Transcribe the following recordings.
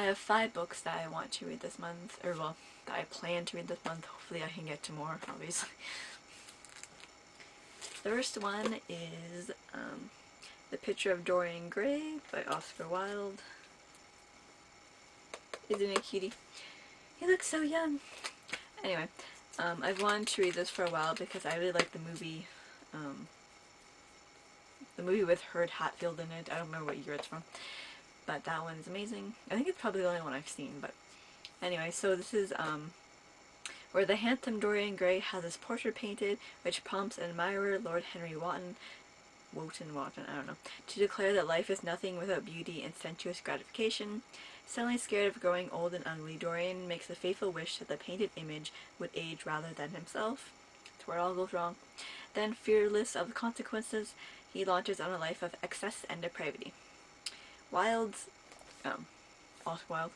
have 5 books that I want to read this month, or well, that I plan to read this month. Hopefully I can get to more, obviously. The first one is The Picture of Dorian Gray by Oscar Wilde. Isn't it cutie? He looks so young! Anyway, I've wanted to read this for a while because I really like the movie with Herd Hatfield in it. I don't remember what year it's from, but that one's amazing. I think it's probably the only one I've seen, but anyway, so this is where the handsome Dorian Gray has his portrait painted, which prompts an admirer, Lord Henry Wotton, I don't know, to declare that life is nothing without beauty and sensuous gratification. Suddenly scared of growing old and ugly, Dorian makes the fateful wish that the painted image would age rather than himself. That's where it all goes wrong. Then, fearless of the consequences, he launches on a life of excess and depravity. Wilde's, Oscar Wilde.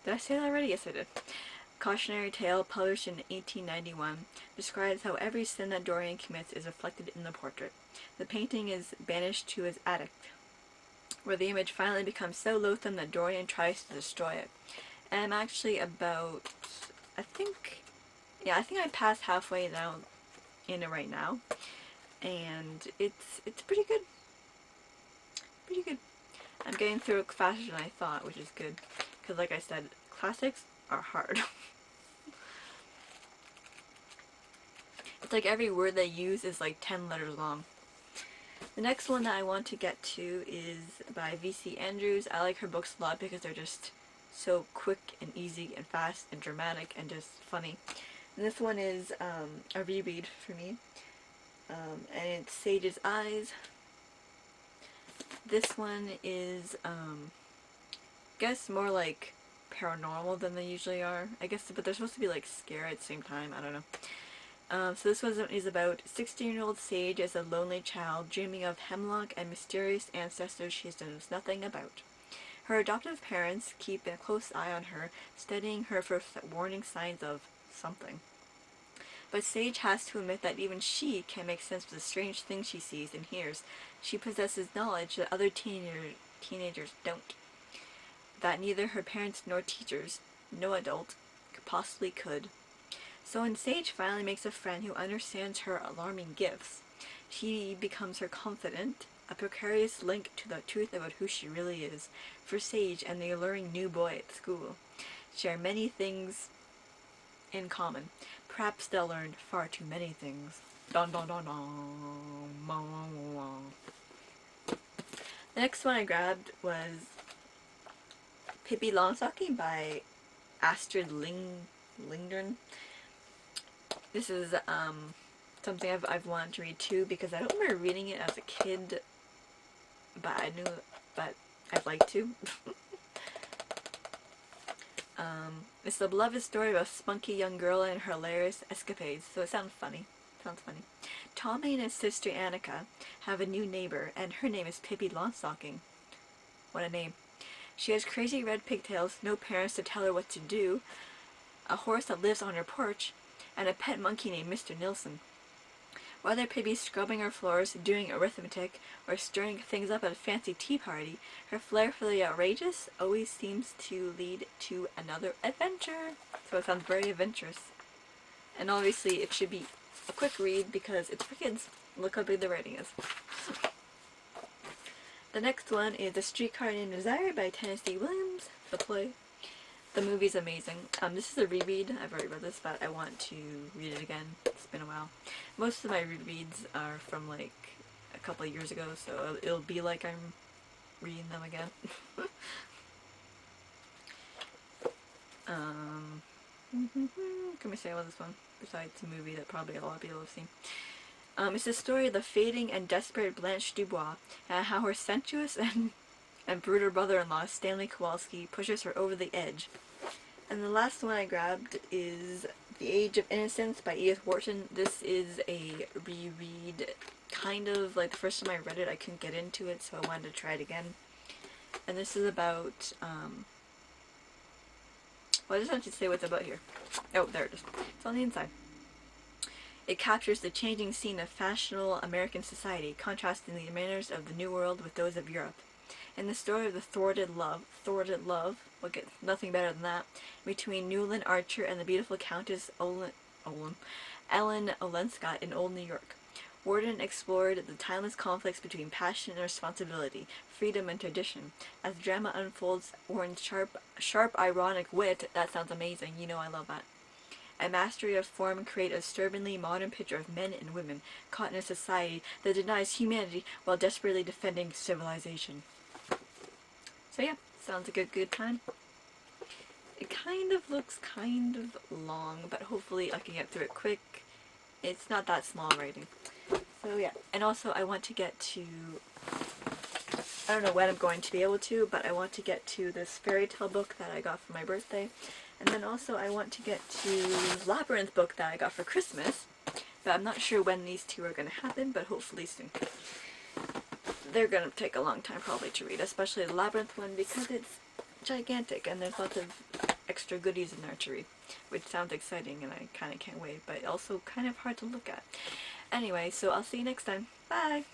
Did I say that already? Yes, I did. Cautionary tale published in 1891 describes how every sin that Dorian commits is reflected in the portrait. The painting is banished to his attic, where the image finally becomes so loathsome that Dorian tries to destroy it. And I'm actually about, I think I passed halfway down in it right now, and it's pretty good. Pretty good. I'm getting through it faster than I thought, which is good, because like I said, classics are hard. It's like every word they use is like 10 letters long. The next one that I want to get to is by V.C. Andrews. I like her books a lot because they're just so quick and easy and fast and dramatic and just funny. And this one is a reread for me. And it's Sage's Eyes. This one is, I guess more like paranormal than they usually are. I guess, but they're supposed to be like scary at the same time. I don't know. So this one is about 16-year-old Sage as a lonely child dreaming of hemlock and mysterious ancestors she knows nothing about. Her adoptive parents keep a close eye on her, studying her for warning signs of something. But Sage has to admit that even she can't make sense of the strange things she sees and hears. She possesses knowledge that other teenagers don't. That neither her parents nor teachers, no adult, possibly could. So when Sage finally makes a friend who understands her alarming gifts, he becomes her confidant, a precarious link to the truth about who she really is. For Sage and the alluring new boy at school share many things in common. Perhaps they'll learn far too many things. Dun dun dun dun. The next one I grabbed was Pippi Longstocking by Astrid Lindgren. This is something I've wanted to read too because I don't remember reading it as a kid, but I'd like to. It's the beloved story of a spunky young girl and her hilarious escapades, so it sounds funny. Tommy and his sister Annika have a new neighbor, and her name is Pippi Longstocking. What a name. She has crazy red pigtails, no parents to tell her what to do, a horse that lives on her porch, and a pet monkey named Mr. Nilsson. Whether Pippi's scrubbing her floors, doing arithmetic, or stirring things up at a fancy tea party, her flair for the outrageous always seems to lead to another adventure. So it sounds very adventurous. And obviously it should be a quick read because it's for kids. Look how big the writing is. The next one is The Streetcar Named Desire by Tennessee Williams, the play. The movie's amazing. This is a reread. I've already read this, but I want to read it again. It's been a while. Most of my rereads are from like a couple of years ago, so it'll be like I'm reading them again. Can we say about this one? Besides the movie that probably a lot of people have seen. It's the story of the fading and desperate Blanche Dubois, and how her sensuous and brutal brother-in-law, Stanley Kowalski, pushes her over the edge. And the last one I grabbed is The Age of Innocence by Edith Wharton. This is a reread, kind of like the first time I read it I couldn't get into it, so I wanted to try it again. And this is about, well, I just have to say what it's about here. Oh, there it is. It's on the inside. It captures the changing scene of fashionable American society, contrasting the manners of the New World with those of Europe. in the story of the thwarted love, we'll get nothing better than that, between Newland Archer and the beautiful Countess Ellen Olenscott in Old New York. Wharton explored the timeless conflicts between passion and responsibility, freedom and tradition. As the drama unfolds, Wharton's sharp, ironic wit, that sounds amazing, you know I love that, and mastery of form create a disturbingly modern picture of men and women caught in a society that denies humanity while desperately defending civilization. So yeah, sounds like a good time. It kind of looks kind of long, but hopefully I can get through it quick. It's not that small writing. So yeah, and also I want to get to, I don't know when I'm going to be able to, but I want to get to this fairy tale book that I got for my birthday. And then also I want to get to the Labyrinth book that I got for Christmas. But I'm not sure when these two are going to happen, but hopefully soon. They're going to take a long time probably to read, especially the Labyrinth one because it's gigantic and there's lots of extra goodies in there to read, which sounds exciting and I kind of can't wait, but also kind of hard to look at. Anyway, so I'll see you next time. Bye!